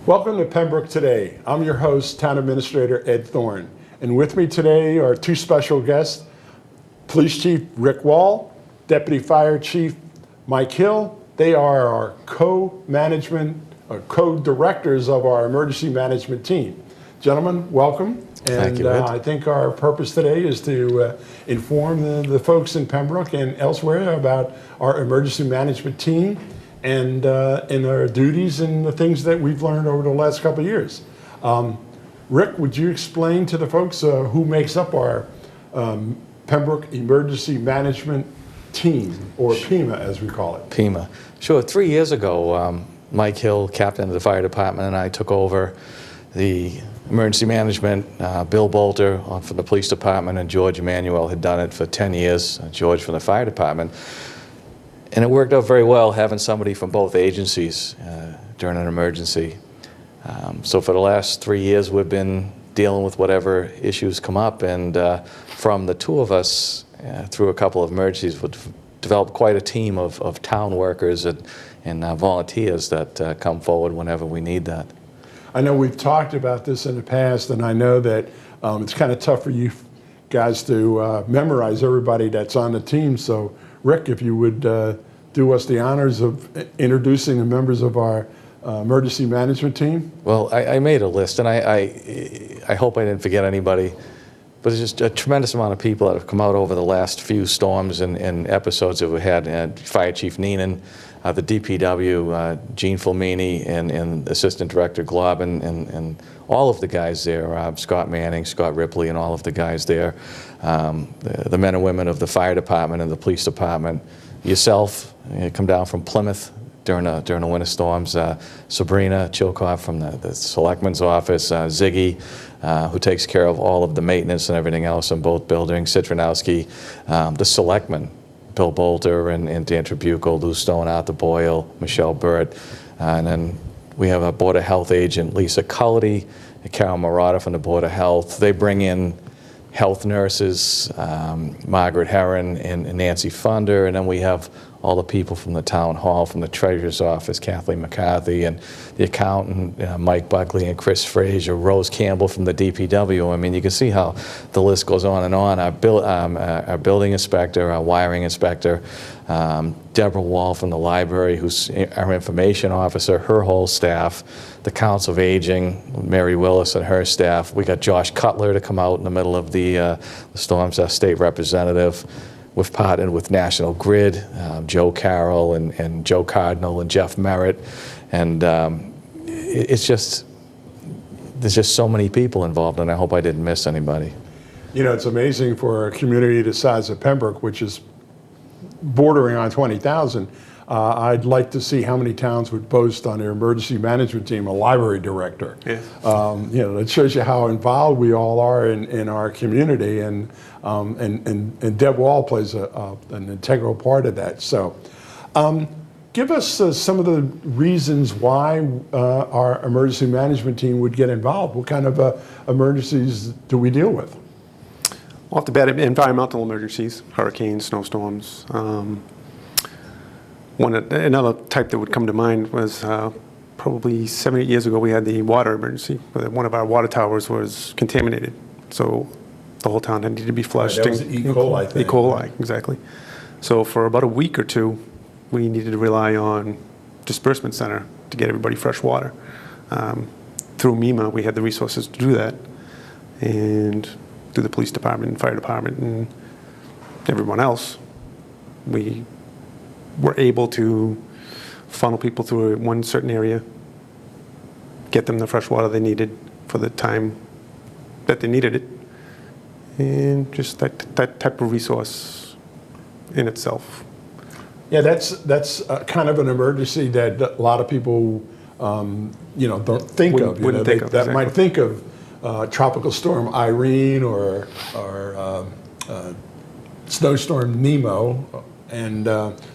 Welcome to Pembroke Today. I'm your host, Town Administrator Ed Thorne. And with me today are two special guests, Police Chief Rick Wall, Deputy Fire Chief Mike Hill. They are our co-directors of our emergency management team. Gentlemen, welcome. Thank you, Ed. I think our purpose today is to inform the folks in Pembroke and elsewhere about our emergency management team and our duties and the things that we've learned over the last couple of years. Rick, would you explain to the folks who makes up our Pembroke Emergency Management Team, or PEMA as we call it? PEMA. Sure. 3 years ago, Mike Hill, captain of the fire department, and I took over the emergency management. Bill Bolter from the police department and George Emanuel had done it for 10 years, George from the fire department. And it worked out very well having somebody from both agencies during an emergency. So for the last 3 years, we've been dealing with whatever issues come up, and from the two of us, through a couple of emergencies, we've developed quite a team of town workers and volunteers that come forward whenever we need that. I know we've talked about this in the past, and I know that it's kind of tough for you guys to memorize everybody that's on the team. So, Rick, if you would do us the honors of introducing the members of our emergency management team. Well, I made a list, and I hope I didn't forget anybody, but there's just a tremendous amount of people that have come out over the last few storms and episodes that we had. Fire Chief Neenan, the DPW, Gene Fulmini, and Assistant Director Glob, and all of the guys there, Scott Manning, Scott Ripley, and all of the guys there, the men and women of the fire department and the police department, yourself, you come down from Plymouth during the winter storms, Sabrina Chilkoff from the Selectman's office, Ziggy, who takes care of all of the maintenance and everything else in both buildings, Citronowski, the Selectmen, Bill Bolter and Dan Trabucco, Lou Stone out the Boyle, Michelle Burt, and then we have a Board of Health agent, Lisa Cullity, and Carol Murata from the Board of Health. They bring in health nurses, Margaret Herron and Nancy Funder, and then we have all the people from the town hall, from the treasurer's office, Kathleen McCarthy, and the accountant, Mike Buckley and Chris Frazier, Rose Campbell from the DPW. I mean, you can see how the list goes on and on. Our building inspector, our wiring inspector, Deborah Wall from the library, who's our information officer, her whole staff, the Council of Aging, Mary Willis and her staff. We got Josh Cutler to come out in the middle of the storms, our state representative. We've partnered with National Grid, Joe Carroll and Joe Cardinal and Jeff Merritt, and it's just, there's just so many people involved, and I hope I didn't miss anybody. You know, it's amazing for a community the size of Pembroke, which is bordering on 20,000. I'd like to see how many towns would boast on their emergency management team a library director. Yeah. You know, it shows you how involved we all are in our community, and Deb Wall plays an integral part of that. So, give us some of the reasons why our emergency management team would get involved. What kind of emergencies do we deal with? Off the bat, environmental emergencies, hurricanes, snowstorms. Another type that would come to mind was probably 7 or 8 years ago, we had the water emergency. One of our water towers was contaminated, so the whole town needed to be flushed. That was E. coli, I think. E. coli, exactly. So for about a week or two, we needed to rely on disbursement center to get everybody fresh water. Through MEMA, we had the resources to do that, and through the police department and fire department and everyone else, we were able to funnel people through one certain area, get them the fresh water they needed for the time that they needed it, and just that type of resource in itself. Yeah, that's kind of an emergency that a lot of people, you know, don't think of. Wouldn't think of, exactly. Might think of Tropical Storm Irene or Snowstorm Nemo. And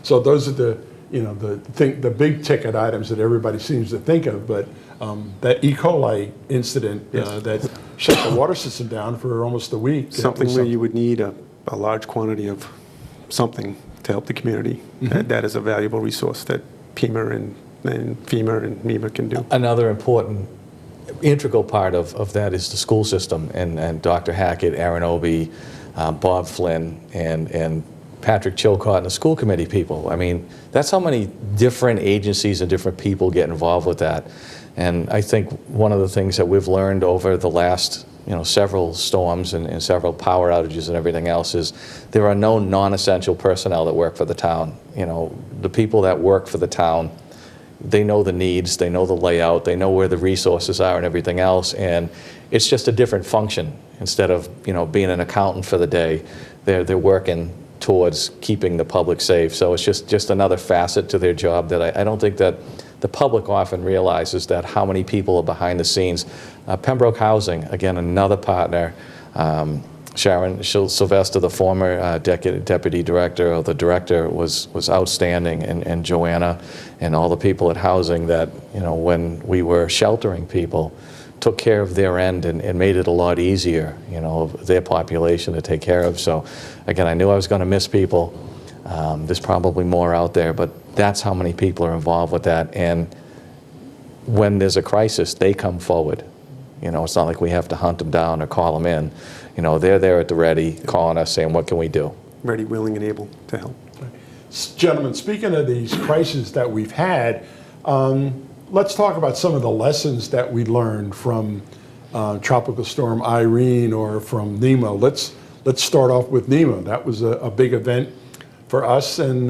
so those are the big ticket items that everybody seems to think of. But that E. coli incident that shut the water system down for almost a week. Something where you would need a large quantity of something to help the community. Mm-hmm. That is a valuable resource that PEMA and then FEMA and MEMA can do. Another important, integral part of that is the school system, and Dr. Hackett, Aaron Obie, Bob Flynn, and Patrick Chilcott and the school committee people. I mean, that's how many different agencies and different people get involved with that. And I think one of the things that we've learned over the last several storms and several power outages and everything else is there are no non-essential personnel that work for the town. The people that work for the town, they know the needs, they know the layout, they know where the resources are and everything else, and it's just a different function. Instead of being an accountant for the day, they're working towards keeping the public safe. So it's just another facet to their job that I don't think that the public often realizes, that how many people are behind the scenes. Pembroke Housing, again, another partner. Sharon Sylvester, the former deputy director, or the director, was outstanding, and Joanna and all the people at Housing that, when we were sheltering people, took care of their end and made it a lot easier, of their population to take care of. So again, I knew I was going to miss people. There's probably more out there, but that's how many people are involved with that. And when there's a crisis, they come forward. It's not like we have to hunt them down or call them in. They're there at the ready, calling us, saying, what can we do? Ready, willing, and able to help. Gentlemen, speaking of these crises that we've had, let's talk about some of the lessons that we learned from Tropical Storm Irene or from NEMA. Let's start off with NEMA. That was a big event for us, and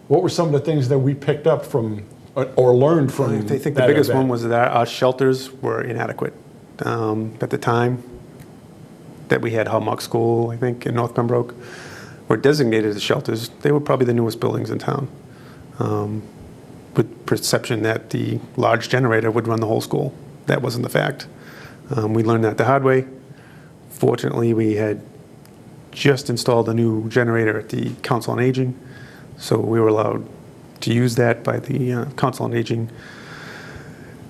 what were some of the things that we picked up from or learned from that I think the biggest event? one was that our shelters were inadequate. At the time that we had Hallmark School, I think, in North Pembroke, were designated as shelters. They were probably the newest buildings in town, with perception that the large generator would run the whole school. That wasn't the fact. We learned that the hard way. Fortunately, we had just installed a new generator at the Council on Aging, so we were allowed to use that by the Council on Aging.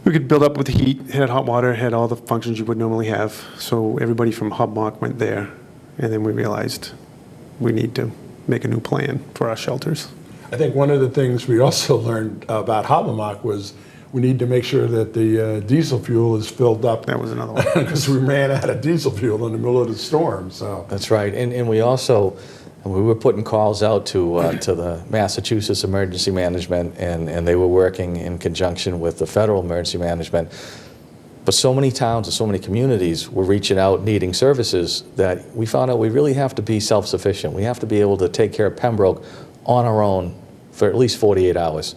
We could build up with heat, had hot water, had all the functions you would normally have. So everybody from Hallmark went there, and then we realized we need to make a new plan for our shelters. I think one of the things we also learned about Hallmark was we need to make sure that the diesel fuel is filled up. That was another one. Because we ran out of diesel fuel in the middle of the storm. So That's right, and we also, we were putting calls out to the Massachusetts Emergency Management, and they were working in conjunction with the Federal Emergency Management. But so many towns and so many communities were reaching out needing services that we found out we really have to be self-sufficient. We have to be able to take care of Pembroke on our own for at least 48 hours.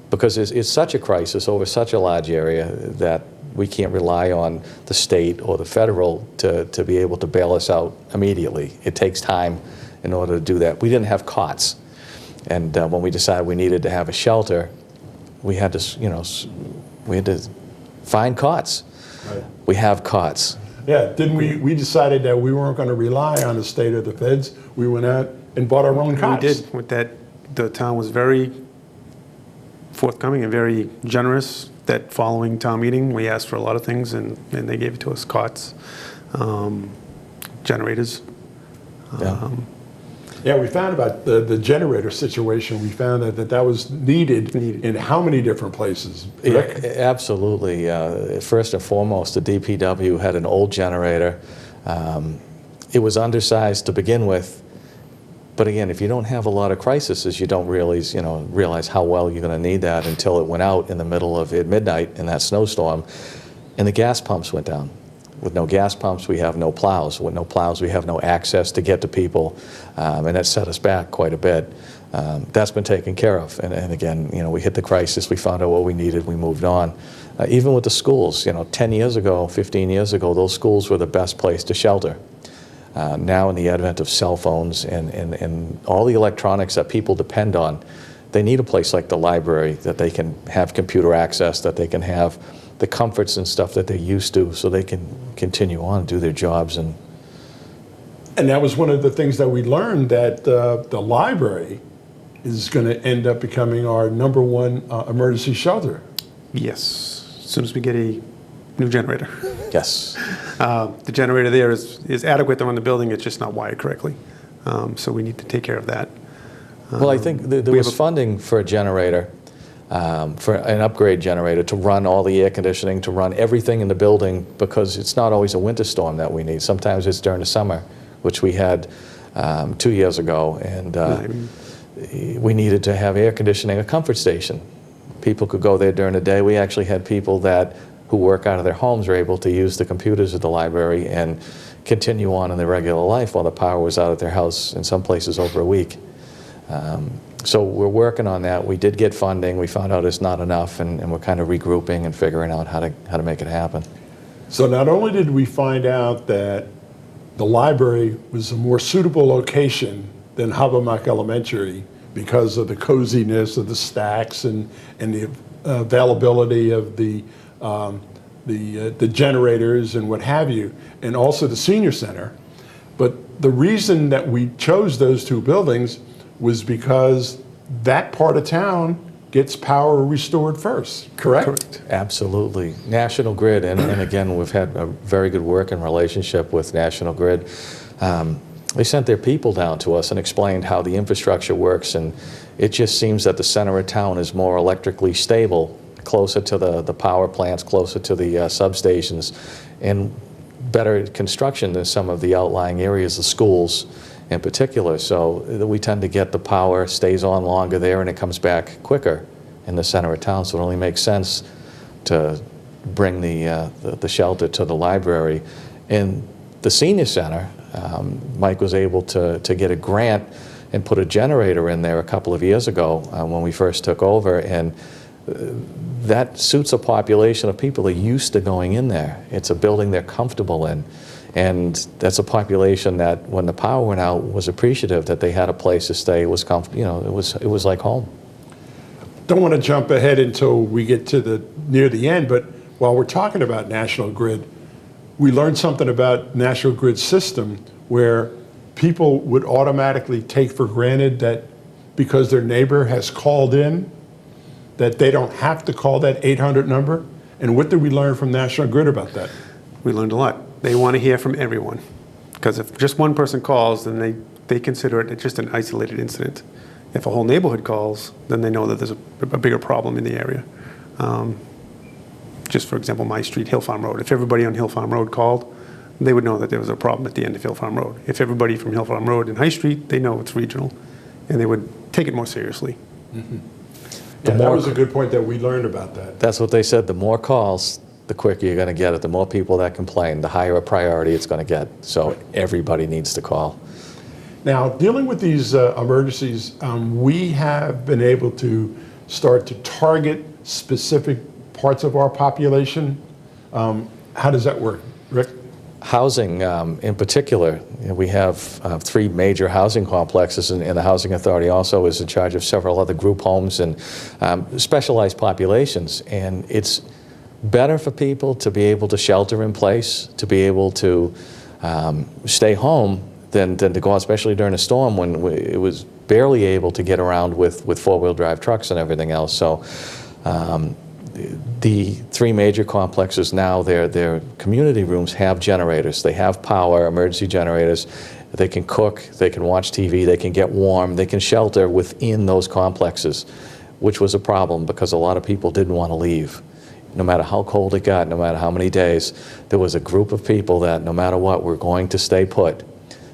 Because it's such a crisis over such a large area that we can't rely on the state or the federal to be able to bail us out immediately. It takes time in order to do that. We didn't have cots. And when we decided we needed to have a shelter, we had to find cots. Right. We have cots. yeah, didn't we decided that we weren't going to rely on the state or the feds. We went out and bought our own cots. We did. With that, the town was very forthcoming and very generous. That following town meeting, we asked for a lot of things, and they gave it to us: cots, generators. Yeah. Yeah, we found about the generator situation. We found that was needed in how many different places? Yeah, absolutely. First and foremost, the DPW had an old generator. It was undersized to begin with, but again, if you don't have a lot of crises, you don't realize how well you're going to need that until it went out in the middle of midnight in that snowstorm, and the gas pumps went down. With no gas pumps, we have no plows. With no plows, we have no access to get to people, and that set us back quite a bit. That's been taken care of, and again, we hit the crisis, we found out what we needed, we moved on. Even with the schools, 10 years ago, 15 years ago, those schools were the best place to shelter. Now in the advent of cell phones and all the electronics that people depend on, they need a place like the library that they can have computer access, that they can have the comforts and stuff that they're used to, so they can continue on and do their jobs. And that was one of the things that we learned, that the library is going to end up becoming our #1 emergency shelter. Yes, as soon as we get a new generator. yes, The generator there is adequate to run the building, it's just not wired correctly. So we need to take care of that. well, I think there was funding for a generator. for an upgrade generator to run all the air conditioning, to run everything in the building, because it's not always a winter storm that we need. Sometimes it's during the summer, which we had 2 years ago, and we needed to have air conditioning, a comfort station. People could go there during the day. We actually had people who work out of their homes were able to use the computers at the library and continue on in their regular life while the power was out at their house, in some places over a week. So we're working on that. We did get funding. We found out it's not enough, and we're kind of regrouping and figuring out how to make it happen. So not only did we find out that the library was a more suitable location than Habermas Elementary because of the coziness of the stacks and the availability of the generators and what have you, and also the senior center. But the reason that we chose those two buildings was because that part of town gets power restored first, correct? Correct. Absolutely. National Grid, and again, we've had a very good working relationship with National Grid. They sent their people down to us and explained how the infrastructure works, and it just seems that the center of town is more electrically stable, closer to the power plants, closer to the substations, and better construction than some of the outlying areas, the schools in particular. So we tend to get the power stays on longer there, and it comes back quicker in the center of town. So it only makes sense to bring the shelter to the library. In the senior center, Mike was able to get a grant and put a generator in there a couple of years ago when we first took over, and that suits a population of people that are used to going in there. It's a building they're comfortable in. And that's a population that, when the power went out, was appreciative that they had a place to stay. It was it was like home. Don't want to jump ahead until we get to near the end, but while we're talking about National Grid, we learned something about National Grid's system where people would automatically take for granted that because their neighbor has called in, that they don't have to call that 800 number. And what did we learn from National Grid about that? We learned a lot. They want to hear from everyone, because if just one person calls, then they consider it just an isolated incident. If a whole neighborhood calls, then they know that there's a bigger problem in the area. Just for example, my street, Hill Farm Road. If everybody on Hill Farm Road called, they would know that there was a problem at the end of Hill Farm Road. If everybody from Hill Farm Road and High Street, they know it's regional, and they would take it more seriously. Mm-hmm. Yeah, that was a good point that we learned about that. That's what they said. The more calls, the quicker you're going to get it. The more people that complain, the higher a priority it's going to get. So everybody needs to call. Now, dealing with these emergencies, we have been able to start to target specific parts of our population. How does that work, Rick? Housing, in particular, we have 3 major housing complexes, and the Housing Authority also is in charge of several other group homes and specialized populations. And it's better for people to be able to shelter in place, to be able to stay home than to go out, especially during a storm when it was barely able to get around with four-wheel drive trucks and everything else. So the 3 major complexes now, their community rooms have generators. They have power, emergency generators. They can cook, they can watch TV, they can get warm, they can shelter within those complexes, which was a problem because a lot of people didn't want to leave. No matter how cold it got, no matter how many days, there was a group of people that no matter what, were going to stay put.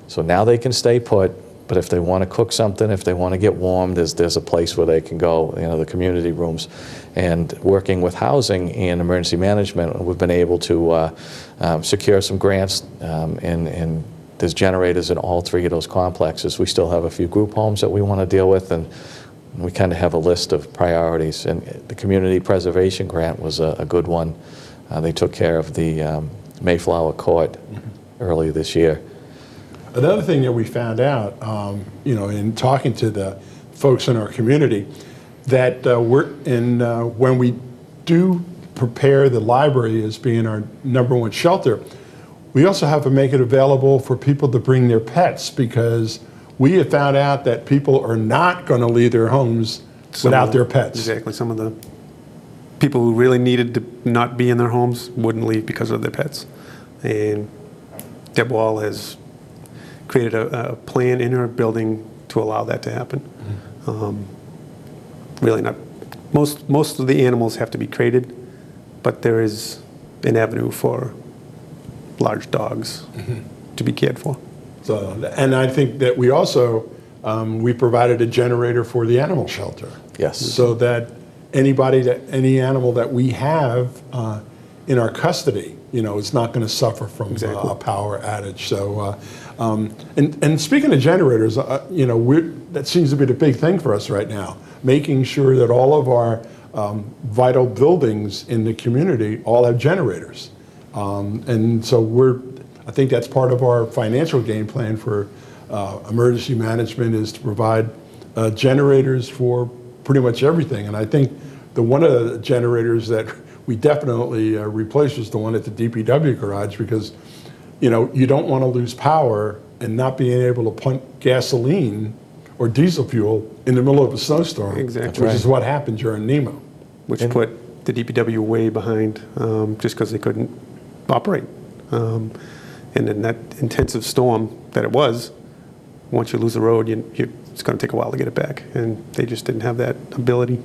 So now they can stay put, but if they want to cook something, if they want to get warm, there's a place where they can go, the community rooms. And working with housing and emergency management, we've been able to secure some grants, and there's generators in all 3 of those complexes. We still have a few group homes that we want to deal with, and we kind of have a list of priorities. And the community preservation grant was a good one. They took care of the Mayflower Court earlier this year. Another thing that we found out, in talking to the folks in our community, that when we do prepare the library as being our #1 shelter, we also have to make it available for people to bring their pets, because we have found out that people are not going to leave their homes without their pets. Exactly. Some of the people who really needed to not be in their homes wouldn't leave because of their pets. And Deb Wall has created a plan in her building to allow that to happen. Really not most of the animals have to be crated, but there is an avenue for large dogs to be cared for. So, and I think that we also, we provided a generator for the animal shelter. Yes. So that any animal that we have in our custody, is not going to suffer from a power outage. So, and speaking of generators, that seems to be the big thing for us right now, making sure that all of our vital buildings in the community all have generators. And so I think that's part of our financial game plan for emergency management, is to provide generators for pretty much everything. And I think one of the generators that we definitely replaced was the one at the DPW garage, because you don't want to lose power and not being able to pump gasoline or diesel fuel in the middle of a snowstorm. Exactly. Which is what happened during Nemo. Which put the DPW way behind, just because they couldn't operate. And in that intensive storm that it was, once you lose the road, it's going to take a while to get it back, and they just didn't have that ability.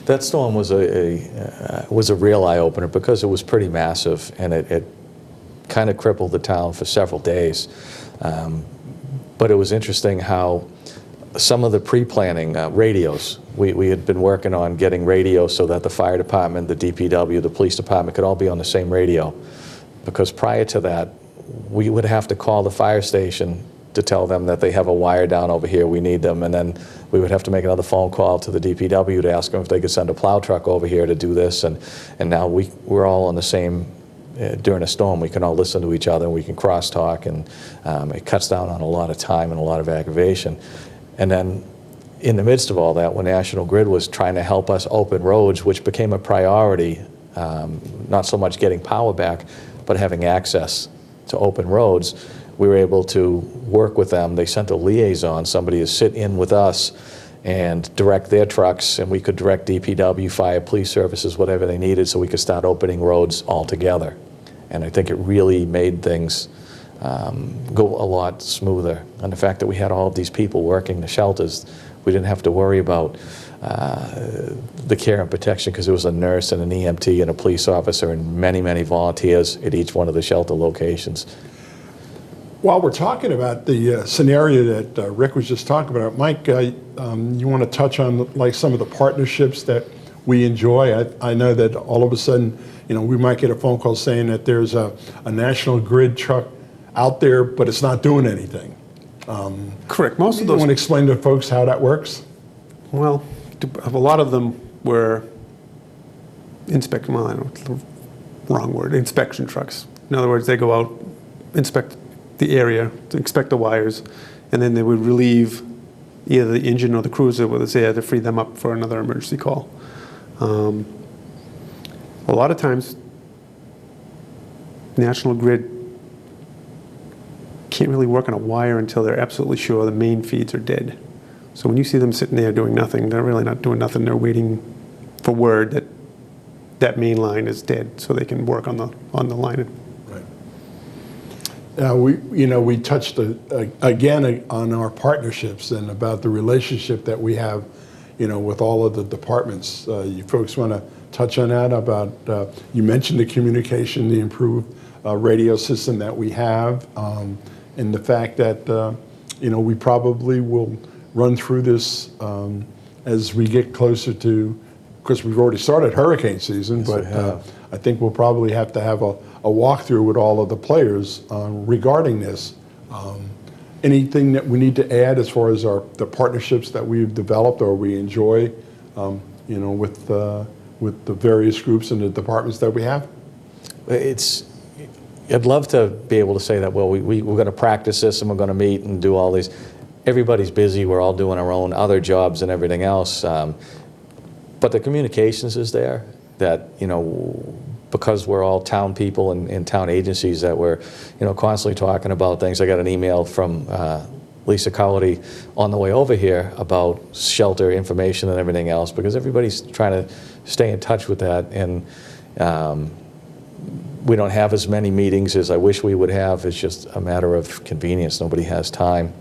That storm was a real eye opener, because it was pretty massive, and it kind of crippled the town for several days. But it was interesting how some of the pre-planning radios, we had been working on getting radios so that the fire department, the DPW, the police department could all be on the same radio. Because prior to that, we would have to call the fire station to tell them that they have a wire down over here, we need them, and then we would have to make another phone call to the DPW to ask them if they could send a plow truck over here to do this, and now we're all on the same, during a storm, we can all listen to each other, and we can crosstalk, and it cuts down on a lot of time and a lot of aggravation. And then in the midst of all that, when National Grid was trying to help us open roads, which became a priority, not so much getting power back, but having access to open roads, we were able to work with them. They sent a liaison, somebody to sit in with us and direct their trucks, and we could direct DPW, fire, police services, whatever they needed, so we could start opening roads all together. And I think it really made things go a lot smoother. And the fact that we had all of these people working the shelters, we didn't have to worry about the care and protection, because there was a nurse and an EMT and a police officer and many, many volunteers at each one of the shelter locations. While we're talking about the scenario that Rick was just talking about, Mike, you want to touch on like some of the partnerships that we enjoy? I know that all of a sudden, we might get a phone call saying that there's a National Grid truck out there, but it's not doing anything. Correct. Most of those. You want to explain to folks how that works? Well, a lot of them were inspection trucks. In other words, they go out, inspect the area, to inspect the wires, and then they would relieve either the engine or the cruiser with its air to free them up for another emergency call. A lot of times, National Grid can't really work on a wire until they're absolutely sure the main feeds are dead. So when you see them sitting there doing nothing, they're really not doing nothing. They're waiting for word that that main line is dead, so they can work on the line. We touched again on our partnerships and about the relationship that we have, with all of the departments. You folks want to touch on that? About you mentioned the communication, the improved radio system that we have, and the fact that we probably will run through this as we get closer to. Of course, we've already started hurricane season, yes, but I think we'll probably have to have a walkthrough with all of the players regarding this. Anything that we need to add as far as the partnerships that we've developed or we enjoy, with the various groups and the departments that we have? I'd love to be able to say that, well, we're going to practice this and we're going to meet and do all these. Everybody's busy. We're all doing our own other jobs and everything else. But the communications is there, that, because we're all town people and town agencies, that we're, constantly talking about things. I got an email from Lisa Cowley on the way over here about shelter information and everything else, because everybody's trying to stay in touch with that. And we don't have as many meetings as I wish we would have. It's just a matter of convenience. Nobody has time.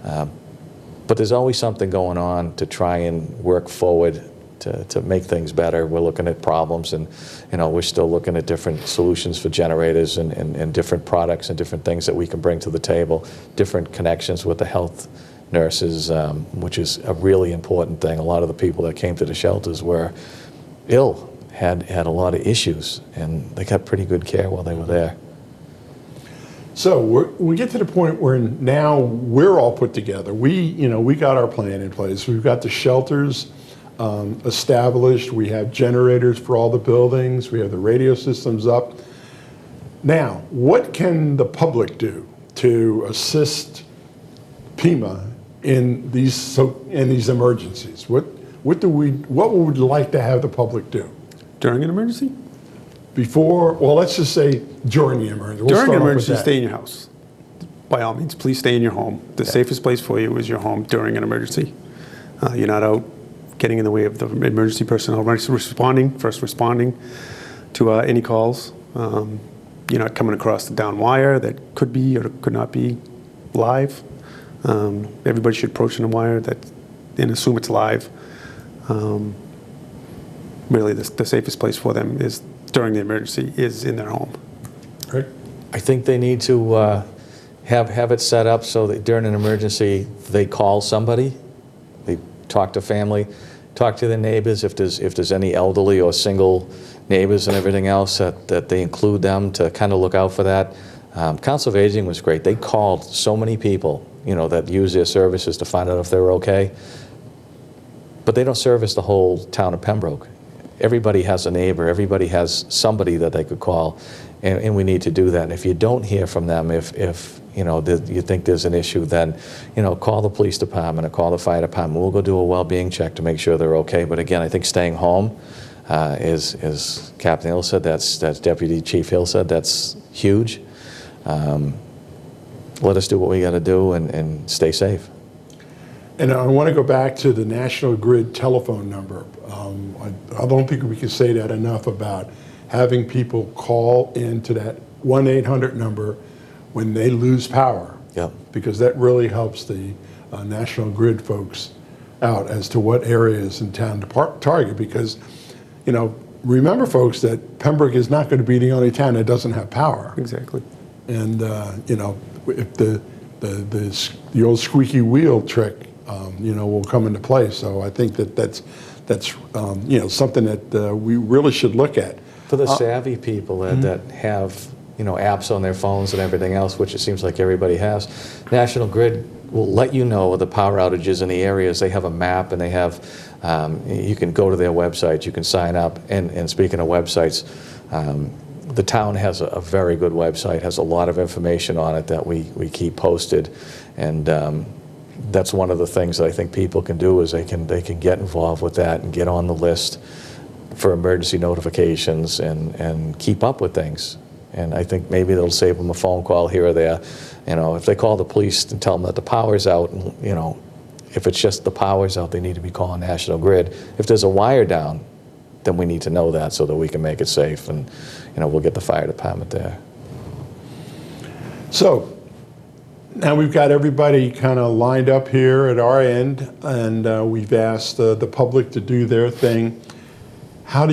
But there's always something going on to try and work forward to make things better. We're looking at problems, and we're still looking at different solutions for generators and different products and different things that we can bring to the table, different connections with the health nurses, which is a really important thing. A lot of the people that came to the shelters were ill, had a lot of issues, and they got pretty good care while they were there. So we get to the point where now we're all put together. We got our plan in place. We've got the shelters established. We have generators for all the buildings. We have the radio systems up. Now, what can the public do to assist Pima in these emergencies? What would we like to have the public do? During an emergency? Before, well, let's just say during the emergency. During an emergency, stay in your house. By all means, please stay in your home. The safest place for you is your home during an emergency. You're not out getting in the way of the emergency personnel first responding to any calls. You're not coming across the down wire that could be or could not be live. Everybody should approach the wire and assume it's live. Really, the safest place for them is during the emergency is in their home. Right. I think they need to have it set up so that during an emergency they call somebody, they talk to family, talk to their neighbors if there's any elderly or single neighbors and everything else, that they include them to kind of look out for that. Council of Aging was great. They called so many people, that use their services to find out if they were okay. But they don't service the whole town of Pembroke. Everybody has a neighbor, everybody has somebody that they could call, and we need to do that. And if you don't hear from them, if you think there's an issue, then call the police department or call the fire department. We'll go do a well-being check to make sure they're okay. But again, I think staying home is Captain Hill said, that's Deputy Chief Hill said, that's huge. Let us do what we got to do and stay safe. And I want to go back to the National Grid telephone number. I don't think we can say that enough about having people call into that 1-800 number when they lose power. Yep. Because that really helps the National Grid folks out as to what areas in town to target. Because, remember, folks, that Pembroke is not going to be the only town that doesn't have power. Exactly. And, if the old squeaky wheel trick will come into play. So I think that's something that we really should look at. For the savvy people that have apps on their phones and everything else, which it seems like everybody has, National Grid will let you know the power outages in the areas. They have a map, and they have you can go to their website, you can sign up. And speaking of websites, the town has a very good website, has a lot of information on it that we keep posted, and that's one of the things that I think people can do is they can get involved with that and get on the list for emergency notifications and keep up with things. And I think maybe it'll save them a phone call here or there. If they call the police and tell them that the power's out, if it's just the power's out, they need to be calling National Grid. If there's a wire down, then we need to know that so that we can make it safe, and we'll get the fire department there. So now we've got everybody kind of lined up here at our end, and we've asked the public to do their thing. How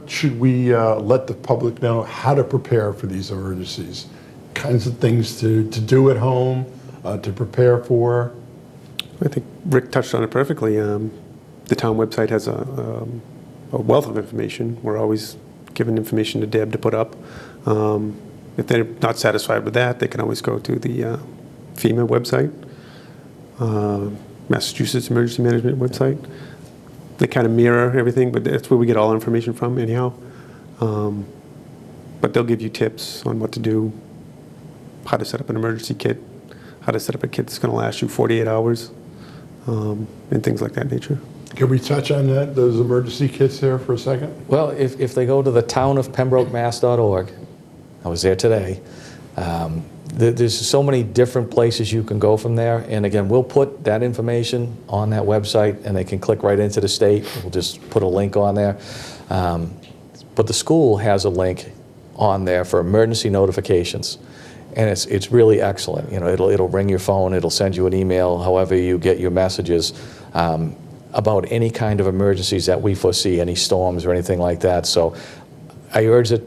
should we let the public know how to prepare for these emergencies? Kinds of things to do at home, to prepare for? I think Rick touched on it perfectly. The town website has a wealth of information. We're always giving information to Deb to put up. If they're not satisfied with that, they can always go to the FEMA website, Massachusetts Emergency Management website. They kind of mirror everything, but that's where we get all our information from anyhow. But they'll give you tips on what to do, how to set up an emergency kit, how to set up a kit that's going to last you 48 hours, and things like that nature. Can we touch on those emergency kits there for a second? Well, if they go to the townofpembrokemass.org, I was there today, there's so many different places you can go from there. And again, we'll put that information on that website, and they can click right into the state. We'll just put a link on there. But the school has a link on there for emergency notifications. And it's really excellent. It'll ring your phone, it'll send you an email, however you get your messages. about any kind of emergencies that we foresee, any storms or anything like that. So I urge the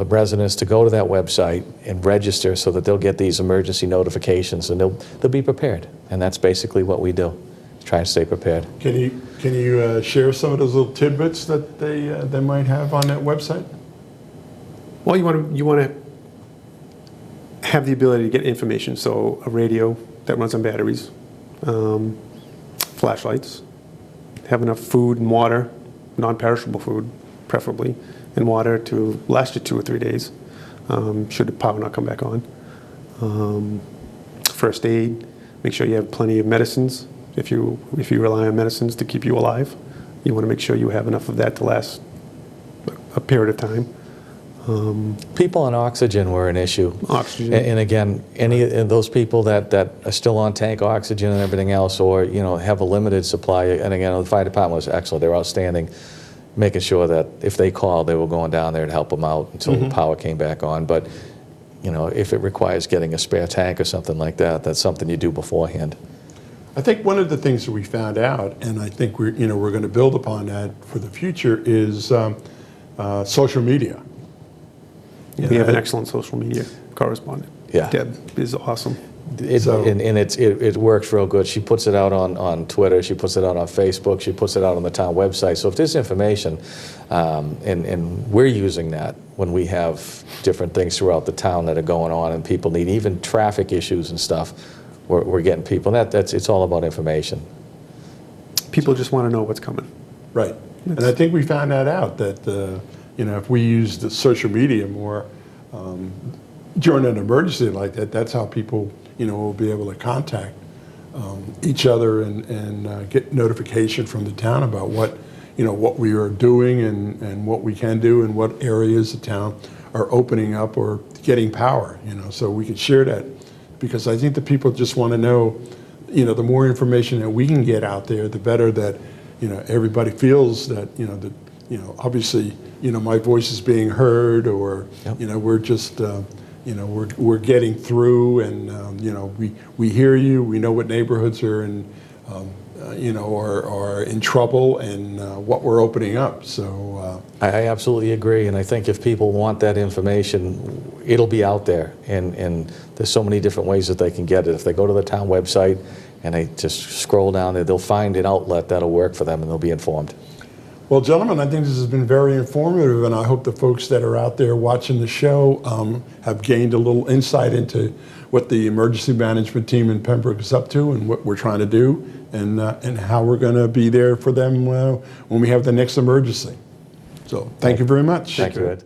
residents to go to that website and register so that they'll get these emergency notifications, and they'll be prepared. And that's basically what we do, try and stay prepared. Can you share some of those little tidbits that they might have on that website? Well, you want to have the ability to get information. So a radio that runs on batteries, flashlights, have enough food and water, non-perishable food, preferably, and water to last you 2 or 3 days, should the power not come back on. First aid, make sure you have plenty of medicines. If you rely on medicines to keep you alive, you want to make sure you have enough of that to last a period of time. People on oxygen were an issue. Oxygen. And again, any of those people that are still on tank oxygen and everything else, or have a limited supply, and again, the fire department was excellent. They were outstanding, making sure that if they called, they were going down there to help them out until the power came back on. But if it requires getting a spare tank or something like that, that's something you do beforehand. I think one of the things that we found out, and I think we're going to build upon that for the future, is social media. We have an excellent social media correspondent. Yeah. Deb is awesome. It works real good. She puts it out on Twitter. She puts it out on Facebook. She puts it out on the town website. So if there's information, and we're using that when we have different things throughout the town that are going on and people need, even traffic issues and stuff, we're getting people. And it's all about information. People just want to know what's coming. Right. And I think we found that out, that if we use the social media more during an emergency like that, that's how people will be able to contact each other and get notification from the town about what we are doing and what we can do and what areas of town are opening up or getting power. So we could share that, because I think the people just want to know. The more information that we can get out there, the better that everybody feels that obviously my voice is being heard, or Yep. We're just we're getting through, and we hear you. We know what neighborhoods are in are in trouble, and what we're opening up. So I absolutely agree, and I think if people want that information, it'll be out there, and there's so many different ways that they can get it. If they go to the town website and they just scroll down there, they'll find an outlet that'll work for them, and they'll be informed. Well, gentlemen, I think this has been very informative, and I hope the folks that are out there watching the show have gained a little insight into what the emergency management team in Pembroke is up to and what we're trying to do, and how we're going to be there for them when we have the next emergency. So thank you very much. Thank you, Ed.